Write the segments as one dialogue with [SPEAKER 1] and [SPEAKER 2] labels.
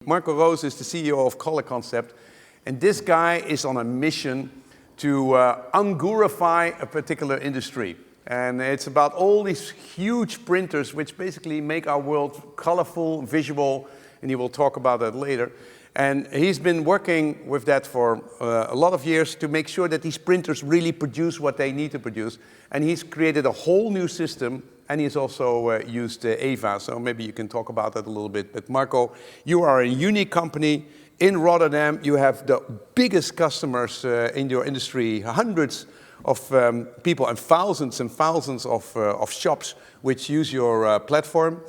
[SPEAKER 1] Marco Roos is the CEO of Color Concept, and this guy is on a mission to ungurify a particular industry. And it's about all these huge printers which basically make our world colorful, visual, and he will talk about that later. And he's been working with that for a lot of years to make sure that these printers really produce what they need to produce. And he's created a whole new system, and he's also used Ava, so maybe you can talk about that a little bit. But Marco, you are a unique company in Rotterdam. You have the biggest customers in your industry, hundreds of people and thousands of shops which use your platform.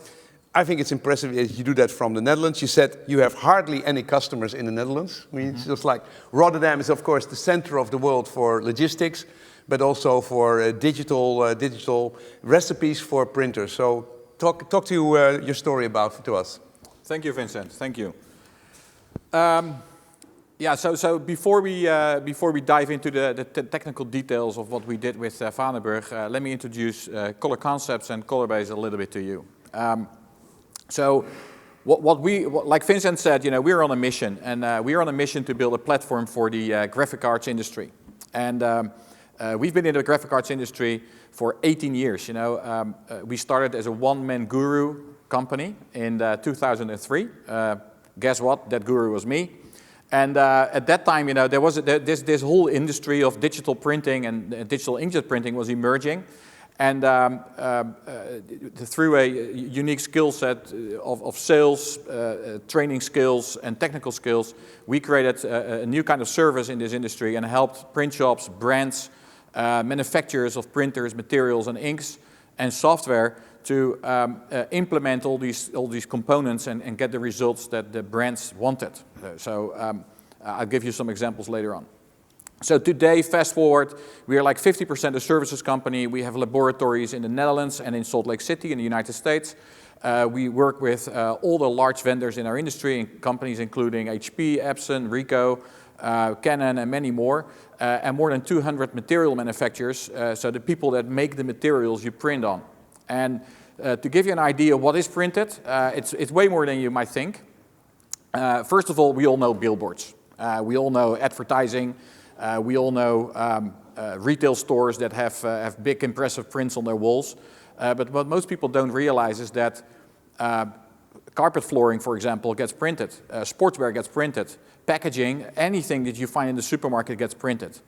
[SPEAKER 1] I think it's impressive that you do that from the Netherlands. You said you have hardly any customers in the Netherlands. I mean, it's just like Rotterdam is, of course, the center of the world for logistics, but also for digital recipes for printers. So talk to your story to us.
[SPEAKER 2] Thank you, Vincent. Thank you. Yeah, so before we dive into the technical details of what we did with Vandenberg, let me introduce Color Concepts and Colorbase a little bit to you. So like Vincent said, you know, we're on a mission, and we're on a mission to build a platform for the graphic arts industry. And we've been in the graphic arts industry for 18 years. You know, we started as a one-man guru company in 2003. Guess what? That guru was me. And at that time, you know, there was this whole industry of digital printing and digital inkjet printing was emerging. And through a unique skill set of sales, training skills, and technical skills, we created a new kind of service in this industry and helped print shops, brands, manufacturers of printers, materials, and inks, and software to implement all these components and get the results that the brands wanted. So I'll give you some examples later on. So today, fast forward, we are like 50% a services company. We have laboratories in the Netherlands and in Salt Lake City in the United States. We work with all the large vendors in our industry, and companies including HP, Epson, Ricoh, Canon, and many more, and more than 200 material manufacturers, so the people that make the materials you print on. And to give you an idea of what is printed, it's way more than you might think. First of all, we all know billboards. We all know advertising. We all know retail stores that have big impressive prints on their walls. But what most people don't realize is that carpet flooring, for example, gets printed. Sportswear gets printed. Packaging, anything that you find in the supermarket gets printed.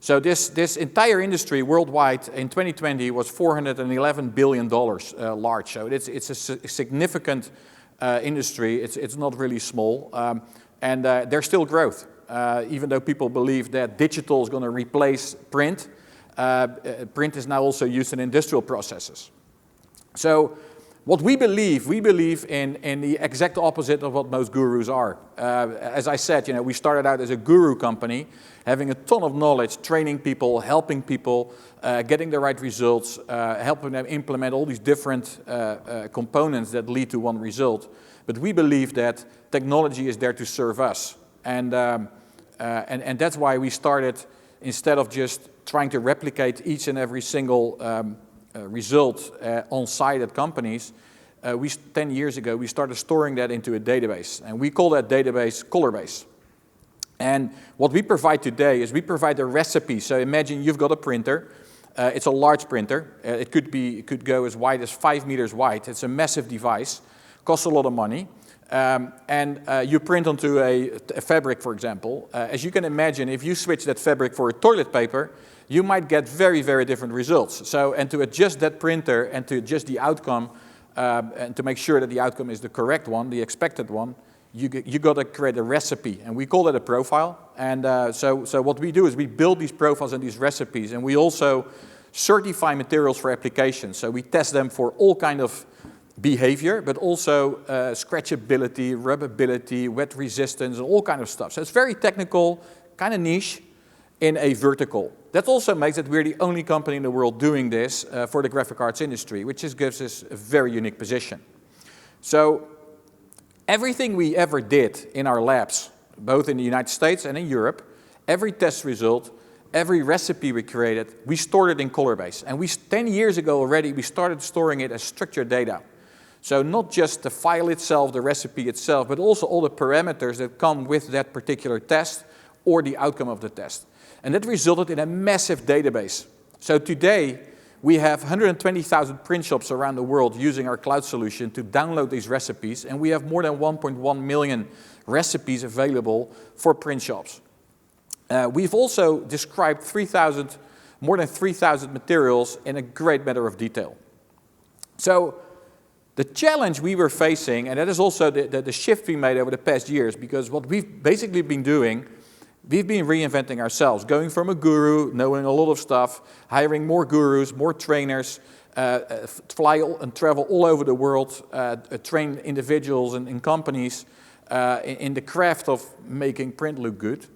[SPEAKER 2] So this entire industry worldwide in 2020 was $411 billion large. So it's a significant industry. It's not really small. And there's still growth. Even though people believe that digital is going to replace print, print is now also used in industrial processes. So what we believe in the exact opposite of what most gurus are. As I said, you know, we started out as a guru company, having a ton of knowledge, training people, helping people, getting the right results, helping them implement all these different components that lead to one result. But we believe that technology is there to serve us. And that's why we started, instead of just trying to replicate each and every single result on site at companies, 10 years ago, we started storing that into a database. And we call that database Colorbase. And what we provide today is we provide a recipe. So imagine you've got a printer. It's a large printer. It could go as wide as 5 meters wide. It's a massive device. Costs a lot of money. And you print onto a fabric, for example. As you can imagine, if you switch that fabric for a toilet paper, you might get very, very different results. So, and to adjust that printer and to adjust the outcome, and to make sure that the outcome is the correct one, the expected one, you got to create a recipe, and we call that a profile. And so what we do is we build these profiles and these recipes, and we also certify materials for application. So we test them for all kind of behavior, but also scratchability, rubbability, wet resistance, and all kind of stuff. So it's very technical, kind of niche in a vertical. That also makes it we're the only company in the world doing this for the graphic arts industry, which just gives us a very unique position. So everything we ever did in our labs, both in the United States and in Europe, every test result, every recipe we created, we stored it in Colorbase. And 10 years ago already, we started storing it as structured data. So not just the file itself, the recipe itself, but also all the parameters that come with that particular test or the outcome of the test. And that resulted in a massive database. So today, we have 120,000 print shops around the world using our cloud solution to download these recipes, and we have more than 1.1 million recipes available for print shops. We've also described more than 3,000 materials in a great matter of detail. So the challenge we were facing, and that is also the shift we made over the past years, because what we've basically been doing, we've been reinventing ourselves, going from a guru, knowing a lot of stuff, hiring more gurus, more trainers, fly and travel all over the world, train individuals and in companies in the craft of making print look good.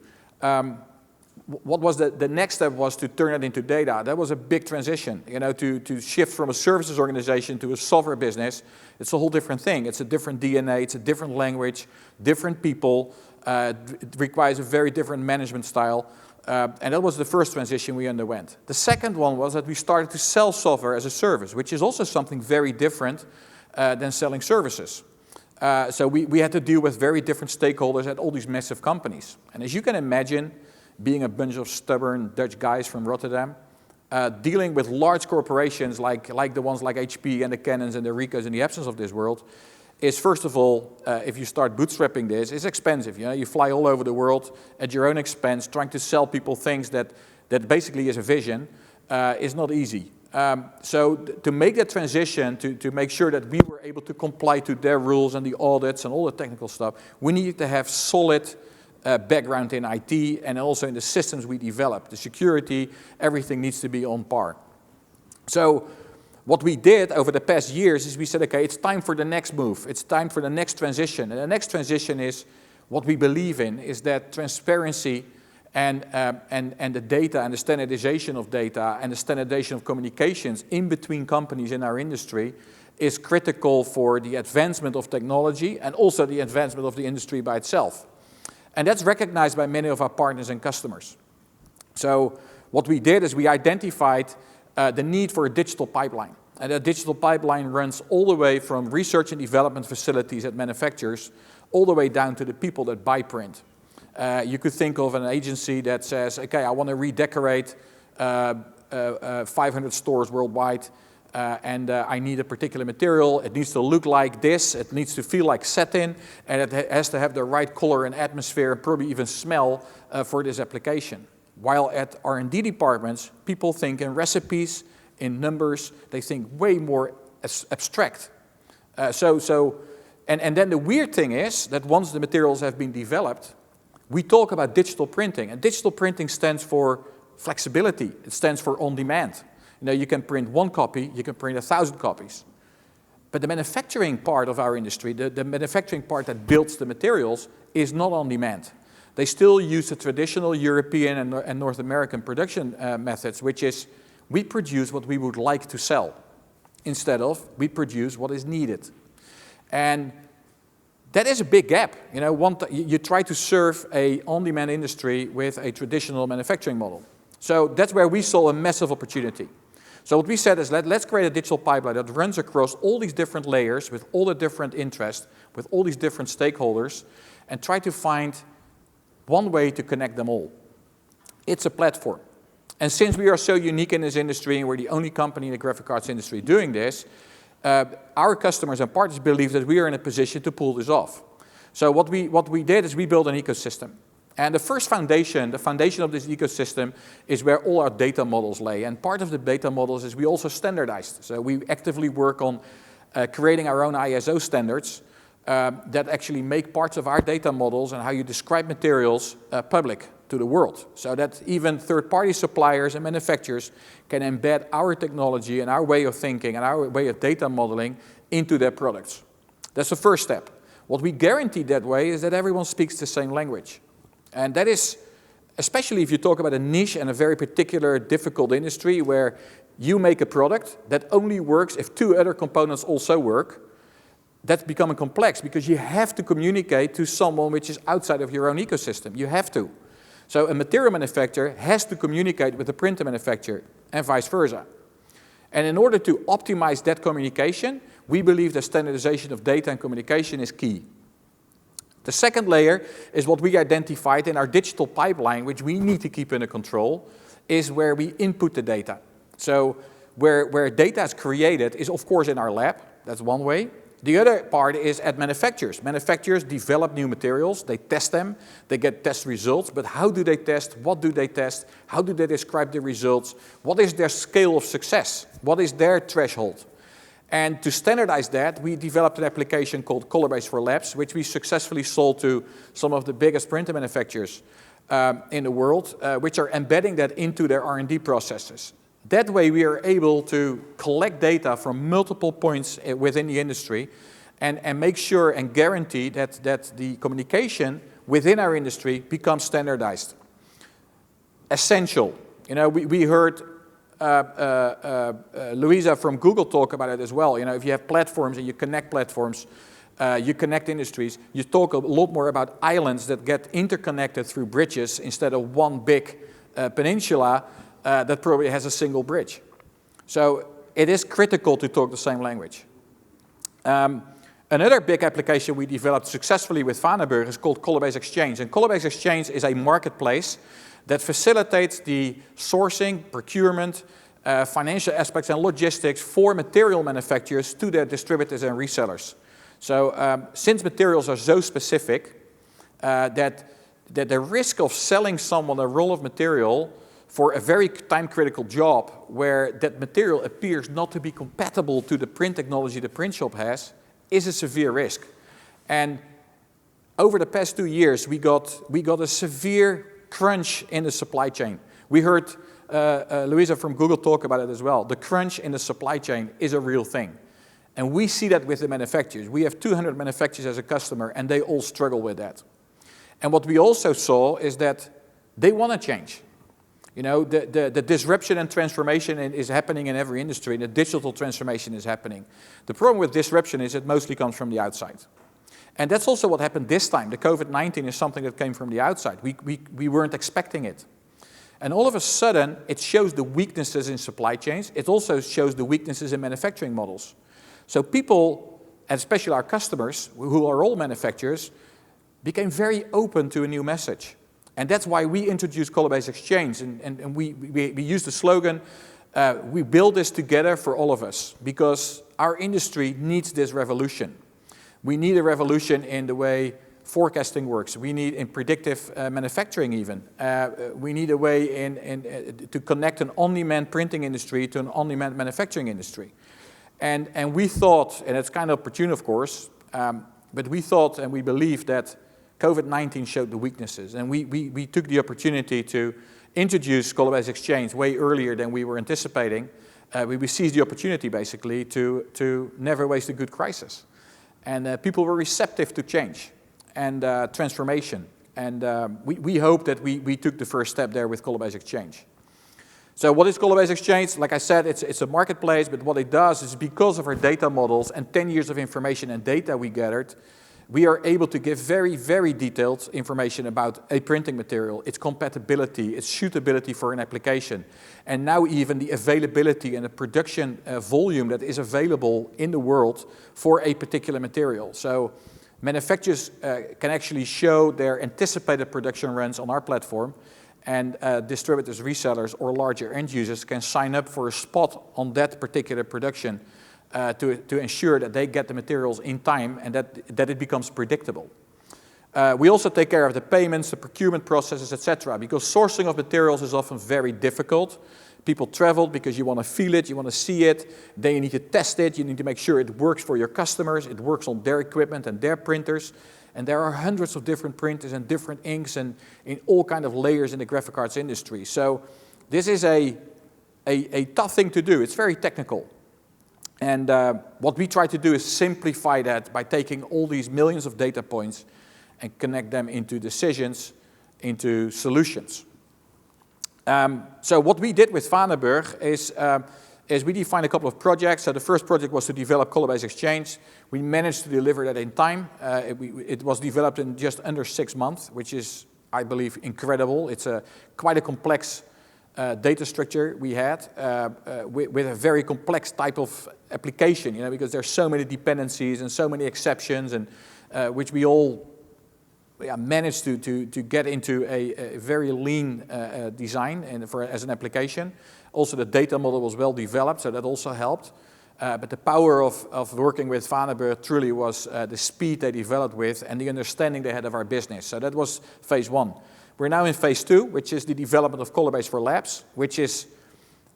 [SPEAKER 2] What was the next step was to turn it into data. That was a big transition, to shift from a services organization to a software business. It's a whole different thing. It's a different DNA, it's a different language, different people. It requires a very different management style. And that was the first transition we underwent. The second one was that we started to sell software as a service, which is also something very different than selling services. So we had to deal with very different stakeholders at all these massive companies. And as you can imagine, being a bunch of stubborn Dutch guys from Rotterdam, dealing with large corporations like the ones like HP and the Canons and the Ricos in the absence of this world, is first of all, if you start bootstrapping this, it's expensive. You fly all over the world at your own expense, trying to sell people things that basically is a vision, is not easy. So to make that transition, to make sure that we were able to comply to their rules and the audits and all the technical stuff, we needed to have solid background in IT and also in the systems we developed. The security, everything needs to be on par. So what we did over the past years is we said, okay, it's time for the next move. It's time for the next transition. And the next transition is what we believe in, is that transparency and the data and the standardization of data and the standardization of communications in between companies in our industry is critical for the advancement of technology and also the advancement of the industry by itself. And that's recognized by many of our partners and customers. So what we did is we identified the need for a digital pipeline. And that digital pipeline runs all the way from research and development facilities at manufacturers all the way down to the people that buy print. You could think of an agency that says, okay, I want to redecorate 500 stores worldwide, and I need a particular material. It needs to look like this, it needs to feel like satin, and it has to have the right color and atmosphere, and probably even smell for this application. While at R&D departments, people think in recipes, in numbers, they think way more abstract. And then the weird thing is that once the materials have been developed, we talk about digital printing, and digital printing stands for flexibility. It stands for on demand. You can print one copy, you can print 1,000 copies. But the manufacturing part of our industry, the manufacturing part that builds the materials, is not on demand. They still use the traditional European and North American production methods, which is we produce what we would like to sell, instead of we produce what is needed. And that is a big gap. You try to serve a on-demand industry with a traditional manufacturing model. So that's where we saw a massive opportunity. So what we said is let's create a digital pipeline that runs across all these different layers with all the different interests, with all these different stakeholders, and try to find one way to connect them all. It's a platform. And since we are so unique in this industry, and we're the only company in the graphic arts industry doing this, our customers and partners believe that we are in a position to pull this off. So what we did is we built an ecosystem. And the first foundation, the foundation of this ecosystem, is where all our data models lay. And part of the data models is we also standardized. So we actively work on creating our own ISO standards that actually make parts of our data models and how you describe materials public to the world. So that even third-party suppliers and manufacturers can embed our technology and our way of thinking and our way of data modeling into their products. That's the first step. What we guarantee that way is that everyone speaks the same language. And that is, especially if you talk about a niche and a very particular difficult industry where you make a product that only works if two other components also work, that's becoming complex because you have to communicate to someone which is outside of your own ecosystem. You have to. So a material manufacturer has to communicate with the printer manufacturer and vice versa. And in order to optimize that communication, we believe that standardization of data and communication is key. The second layer is what we identified in our digital pipeline, which we need to keep under control, is where we input the data. So where data is created is, of course, in our lab. That's one way. The other part is at manufacturers. Manufacturers develop new materials, they test them, they get test results, but how do they test? What do they test? How do they describe the results? What is their scale of success? What is their threshold? And to standardize that, we developed an application called Colorbase for Labs, which we successfully sold to some of the biggest printer manufacturers in the world, which are embedding that into their R&D processes. That way we are able to collect data from multiple points within the industry and make sure and guarantee that the communication within our industry becomes standardized. Essential. You know, we heard Louisa from Google talk about it as well. You know, if you have platforms and you connect platforms, you connect industries, you talk a lot more about islands that get interconnected through bridges instead of one big peninsula that probably has a single bridge. So it is critical to talk the same language. Another big application we developed successfully with Vandenberg is called Colorbase Exchange. And Colorbase Exchange is a marketplace that facilitates the sourcing, procurement, financial aspects and logistics for material manufacturers to their distributors and resellers. So since materials are so specific that the risk of selling someone a roll of material for a very time-critical job where that material appears not to be compatible to the print technology the print shop has is a severe risk. And over the past 2 years, we got a severe crunch in the supply chain. We heard Louisa from Google talk about it as well. The crunch in the supply chain is a real thing. And we see that with the manufacturers. We have 200 manufacturers as a customer, and they all struggle with that. And what we also saw is that they want to change. You know, the disruption and transformation is happening in every industry. The digital transformation is happening. The problem with disruption is it mostly comes from the outside. And that's also what happened this time. The COVID-19 is something that came from the outside. We weren't expecting it. And all of a sudden, it shows the weaknesses in supply chains. It also shows the weaknesses in manufacturing models. So people, and especially our customers, who are all manufacturers, became very open to a new message. And that's why we introduced Colorbase Exchange. And we use the slogan, we build this together for all of us, because our industry needs this revolution. We need a revolution in the way forecasting works. We need in predictive manufacturing even. We need a way to connect an on-demand printing industry to an on-demand manufacturing industry. And we thought, and it's kind of opportune of course, but we thought and we believe that COVID-19 showed the weaknesses. And we took the opportunity to introduce Colorbase Exchange way earlier than we were anticipating. We seized the opportunity basically to never waste a good crisis. And people were receptive to change and transformation. And we hope that we took the first step there with Colorbase Exchange. So what is Colorbase Exchange? Like I said, it's a marketplace, but what it does is because of our data models and 10 years of information and data we gathered, we are able to give very, very detailed information about a printing material, its compatibility, its suitability for an application, and now even the availability and the production volume that is available in the world for a particular material. So manufacturers can actually show their anticipated production runs on our platform, and distributors, resellers, or larger end users can sign up for a spot on that particular production to ensure that they get the materials in time and that it becomes predictable. We also take care of the payments, the procurement processes, etc. Because sourcing of materials is often very difficult. People travel because you want to feel it, you want to see it, then you need to test it, you need to make sure it works for your customers, it works on their equipment and their printers. And there are hundreds of different printers and different inks and in all kinds of layers in the graphic arts industry. So this is a tough thing to do. It's very technical. And what we try to do is simplify that by taking all these millions of data points and connect them into decisions, into solutions. So what we did with Vandenberg is we defined a couple of projects. So the first project was to develop Colorbase Exchange. We managed to deliver that in time. It was developed in just under 6 months, which is, I believe, incredible. It's quite a complex data structure we had with a very complex type of application, because there's so many dependencies and so many exceptions, and which we all managed to get into a very lean design and as an application. Also, the data model was well developed, so that also helped. But the power of working with Vandenberg truly was the speed they developed with and the understanding they had of our business. So that was phase one. We're now in phase two, which is the development of Colorbase for Labs, which is,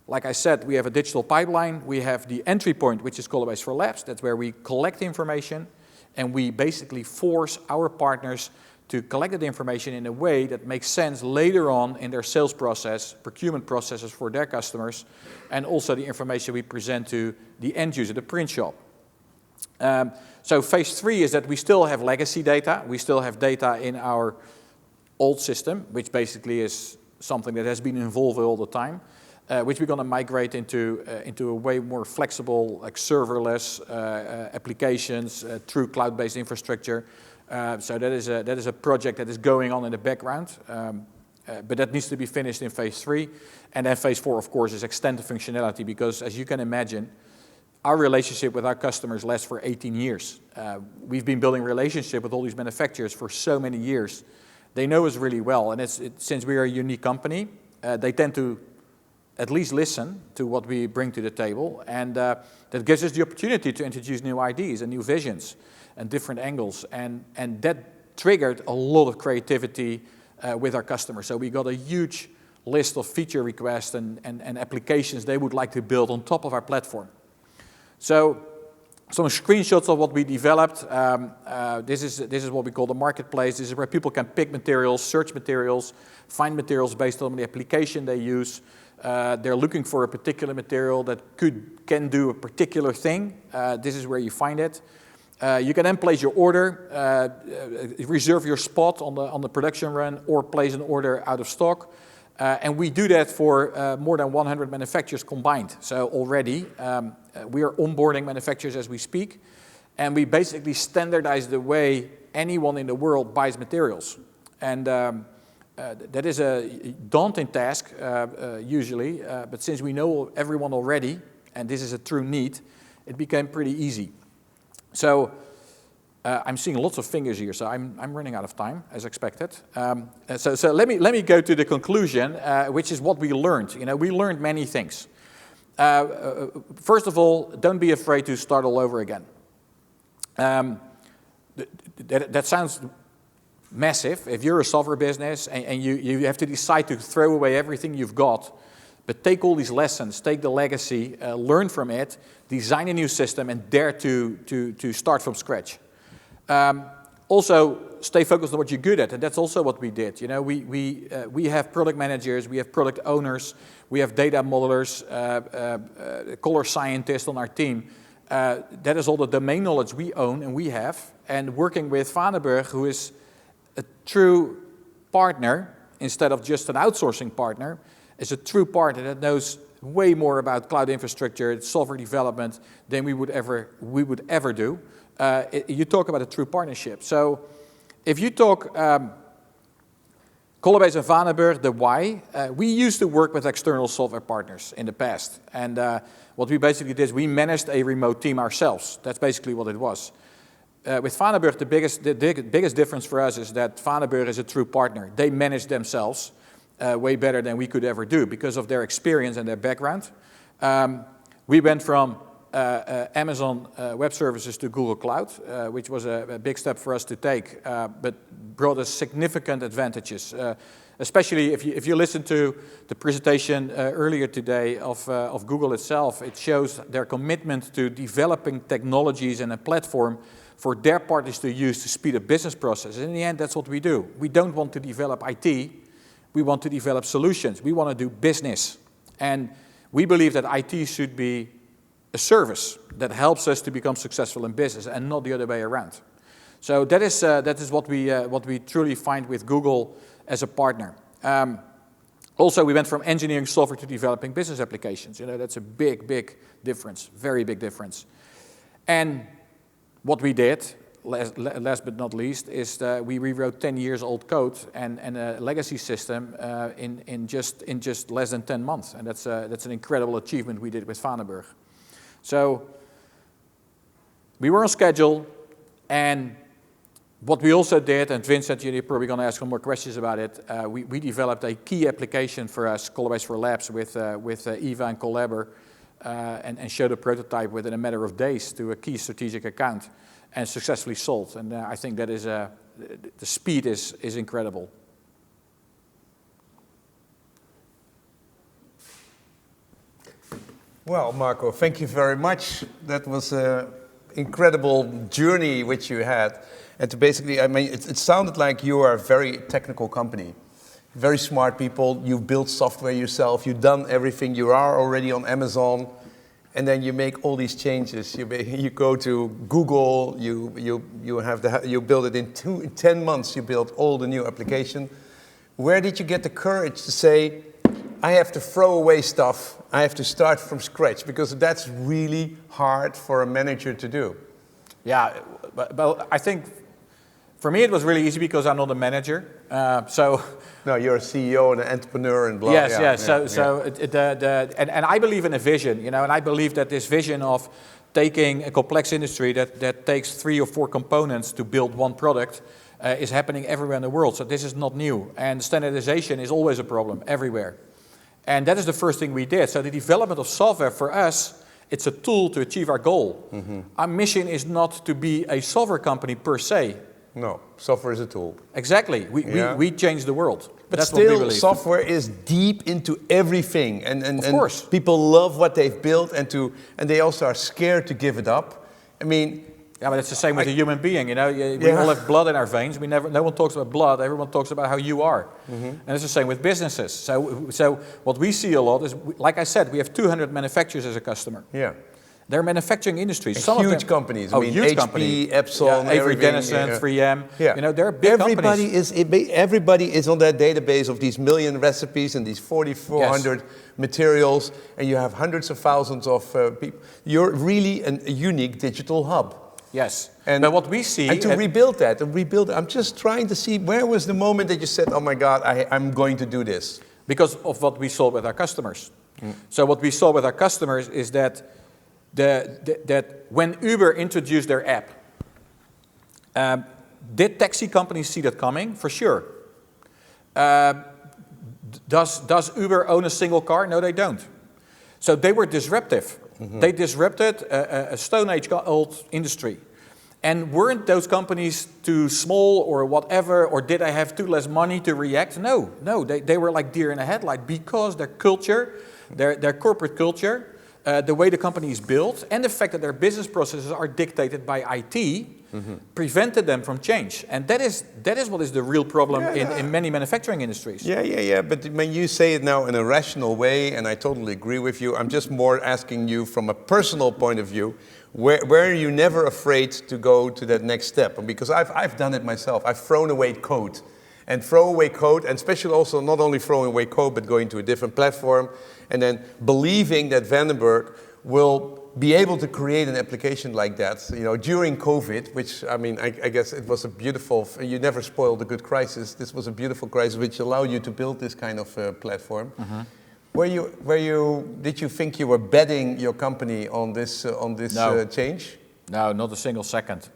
[SPEAKER 2] like I said, we have a digital pipeline. We have the entry point, which is Colorbase for Labs. That's where we collect information, and we basically force our partners to collect that information in a way that makes sense later on in their sales process, procurement processes for their customers, and also the information we present to the end user, the print shop. So phase three is that we still have legacy data. We still have data in our old system, which basically is something that has been evolving all the time, which we're going to migrate into a way more flexible, like serverless applications, true cloud-based infrastructure. So that is a project that is going on in the background, but that needs to be finished in phase three. And then phase four, of course, is extend the functionality, because as you can imagine, our relationship with our customers lasts for 18 years. We've been building relationship with all these manufacturers for so many years. They know us really well, and since we are a unique company, they tend to at least listen to what we bring to the table, and that gives us the opportunity to introduce new ideas and new visions and different angles, and that triggered a lot of creativity with our customers. So we got a huge list of feature requests and applications they would like to build on top of our platform. So some screenshots of what we developed. This is what we call the marketplace. This is where people can pick materials, search materials, find materials based on the application they use. They're looking for a particular material that can do a particular thing. This is where you find it. You can then place your order, reserve your spot on the production run, or place an order out of stock. And we do that for more than 100 manufacturers combined. So already we are onboarding manufacturers as we speak, and we basically standardize the way anyone in the world buys materials. And that is a daunting task usually, but since we know everyone already, and this is a true need, it became pretty easy. So I'm seeing lots of fingers here, so I'm running out of time, as expected. So let me go to the conclusion, which is what we learned. We learned many things. First of all, don't be afraid to start all over again. That sounds massive. If you're a software business and you have to decide to throw away everything you've got, but take all these lessons, take the legacy, learn from it, design a new system, and dare to start from scratch. Also, stay focused on what you're good at, and that's also what we did. We have product managers, we have product owners, we have data modelers, color scientists on our team. That is all the domain knowledge we own and we have. And working with Vandenberg, who is a true partner instead of just an outsourcing partner, is a true partner that knows way more about cloud infrastructure, software development than we would ever do. You talk about a true partnership. So if you talk Colorbase and Vandenberg, the why, we used to work with external software partners in the past. And what we basically did is we managed a remote team ourselves. That's basically what it was. With Vandenberg, the biggest difference for us is that Vandenberg is a true partner. They manage themselves way better than we could ever do because of their experience and their background. We went from Amazon Web Services to Google Cloud, which was a big step for us to take, but brought us significant advantages. Especially if you listen to the presentation earlier today of Google itself, it shows their commitment to developing technologies and a platform for their partners to use to speed up business processes. In the end, that's what we do. We don't want to develop IT. We want to develop solutions. We want to do business. And we believe that IT should be a service that helps us to become successful in business and not the other way around. So that is what we truly find with Google as a partner. Also, we went from engineering software to developing business applications. That's a big difference, very big difference. And what we did, last but not least, is that we rewrote 10 years old code and a legacy system in just less than 10 months, and that's an incredible achievement we did with Vandenberg. So we were on schedule, and what we also did, and Vincent, you're probably going to ask some more questions about it. We developed a key application for us, Colorbase for Labs, with Eva and Collabor, and showed a prototype within a matter of days to a key strategic account, and successfully sold. And I think that is the speed is incredible.
[SPEAKER 1] Well, Marco, thank you very much. That was an incredible journey which you had. And to basically, I mean, it sounded like you are a very technical company. Very smart people. You've built software yourself. You've done everything. You are already on Amazon. And then you make all these changes. You go to Google. You build it in 10 months. You build all the new application. Where did you get the courage to say, I have to throw away stuff. I have to start from scratch, because that's really hard for a manager to do.
[SPEAKER 2] Yeah, but I think for me it was really easy because I'm not a manager.
[SPEAKER 1] No, you're a CEO and an entrepreneur and blah.
[SPEAKER 2] Yes,
[SPEAKER 1] yeah,
[SPEAKER 2] yes. And I believe in a vision, you know, and I believe that this vision of taking a complex industry that takes 3 or 4 components to build one product is happening everywhere in the world. So this is not new, and standardization is always a problem everywhere. And that is the first thing we did. So the development of software for us, it's a tool to achieve our goal. Mm-hmm. Our mission is not to be a software company per se.
[SPEAKER 1] No, software is a tool.
[SPEAKER 2] Exactly. We change the world.
[SPEAKER 1] But that's still, what we believe. Software is deep into everything. And
[SPEAKER 2] of course.
[SPEAKER 1] People love what they've built, and they also are scared to give it up. I mean...
[SPEAKER 2] Yeah, but it's the same with a human being, you know. We all have blood in our veins. No one talks about blood. Everyone talks about how you are. Mm-hmm. And it's the same with businesses. So what we see a lot is, like I said, we have 200 manufacturers as a customer.
[SPEAKER 1] Yeah.
[SPEAKER 2] They're manufacturing industries.
[SPEAKER 1] Some huge companies. I mean,
[SPEAKER 2] huge
[SPEAKER 1] HP,
[SPEAKER 2] company.
[SPEAKER 1] Epson,
[SPEAKER 2] Avery Dennison, 3M.
[SPEAKER 1] Yeah.
[SPEAKER 2] You know, they're big companies.
[SPEAKER 1] Everybody is on that database of these million recipes and these 4,400 materials, and you have hundreds of thousands of people. You're really a unique digital hub.
[SPEAKER 2] Yes, but what we see...
[SPEAKER 1] And to rebuild that, I'm just trying to see, where was the moment that you said, oh my God, I'm going to do this?
[SPEAKER 2] Because of what we saw with our customers. Mm. So what we saw with our customers is that that when Uber introduced their app, did taxi companies see that coming? For sure. Does Uber own a single car? No, they don't. So they were disruptive. Mm-hmm. They disrupted a Stone Age old industry. And weren't those companies too small or whatever, or did they have too less money to react? No, they were like deer in a headlight, because their culture, their corporate culture, the way the company is built, and the fact that their business processes are dictated by IT, mm-hmm. prevented them from change. And that is what is the real problem in many manufacturing industries.
[SPEAKER 1] Yeah. But when you say it now in a rational way, and I totally agree with you, I'm just more asking you from a personal point of view, where are you never afraid to go to that next step? Because I've done it myself. I've thrown away code. And especially also not only throwing away code, but going to a different platform, and then believing that Vandenberg will be able to create an application like that, you know, during COVID, which, I mean, I guess it was a beautiful, you never spoiled a good crisis. This was a beautiful crisis which allowed you to build this kind of platform. Mm-hmm. Did you think you were betting your company on this change?
[SPEAKER 2] No, not a single second.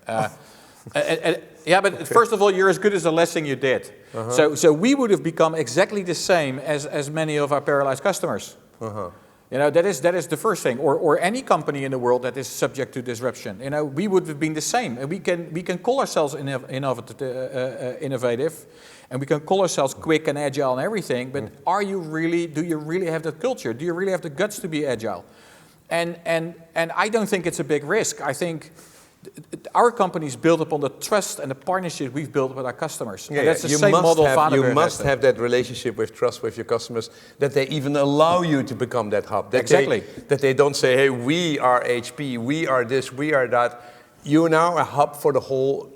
[SPEAKER 2] Yeah, but first of all, you're as good as the last thing you did. Uh-huh. So we would have become exactly the same as many of our paralyzed customers. Uh-huh. You know, that is the first thing. Or any company in the world that is subject to disruption. You know, we would have been the same. And we can call ourselves innovative, and we can call ourselves quick and agile and everything. But do you really have that culture? Do you really have the guts to be agile? And I don't think it's a big risk. I think our company is built upon the trust and the partnership we've built with our customers. Yeah, and that's the same model Vandenberg.
[SPEAKER 1] You must have that relationship with trust with your customers, that they even allow you to become that hub. That they don't say, hey, we are HP, we are this, we are that. You're now a hub for the whole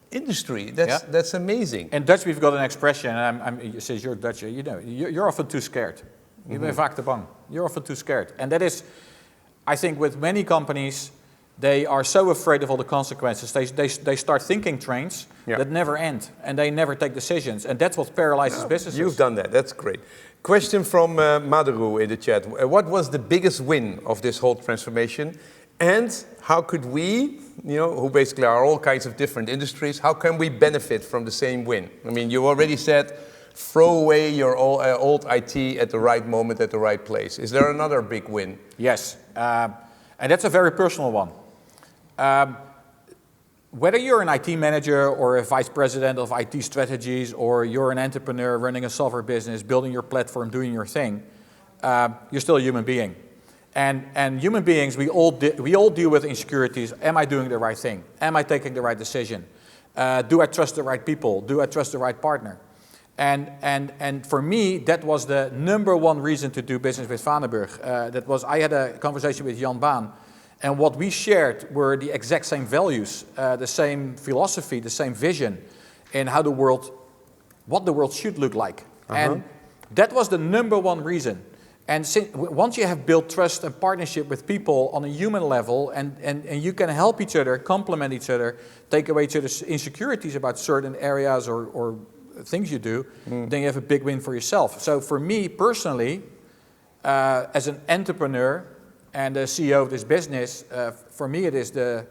[SPEAKER 1] industry. That's amazing.
[SPEAKER 2] In Dutch, we've got an expression, since you're Dutch, you know, you're often too scared. Je bent vaak te bang. You're often too scared. And that is, I think, with many companies, they are so afraid of all the consequences. They start thinking trains that never end, and they never take decisions, and that's what paralyzes businesses.
[SPEAKER 1] You've done that. That's great. Question from Madharu in the chat. What was the biggest win of this whole transformation? And how could we, who basically are all kinds of different industries, how can we benefit from the same win? I mean, you already said, throw away your old IT at the right moment, at the right place. Is there another big win?
[SPEAKER 2] Yes, and that's a very personal one. Whether you're an IT manager or a vice president of IT strategies, or you're an entrepreneur running a software business, building your platform, doing your thing, you're still a human being. And human beings, we all deal with insecurities. Am I doing the right thing? Am I taking the right decision? Do I trust the right people? Do I trust the right partner? And for me, that was the number one reason to do business with Vandenberg. I had a conversation with Jan Baan, and what we shared were the exact same values, the same philosophy, the same vision in what the world should look like. And that was the number one reason. And once you have built trust and partnership with people on a human level, and you can help each other, complement each other, take away each other's insecurities about certain areas or things you do, then you have a big win for yourself. So for me personally, as an entrepreneur and the CEO of this business, for me it is the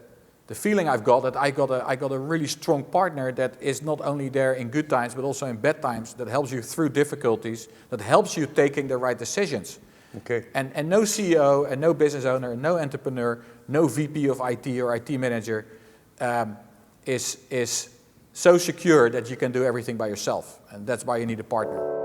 [SPEAKER 2] feeling I've got that I got a really strong partner that is not only there in good times but also in bad times, that helps you through difficulties, that helps you taking the right decisions.
[SPEAKER 1] Okay.
[SPEAKER 2] And no CEO and no business owner, no entrepreneur, no VP of IT or IT manager is so secure that you can do everything by yourself. And that's why you need a partner.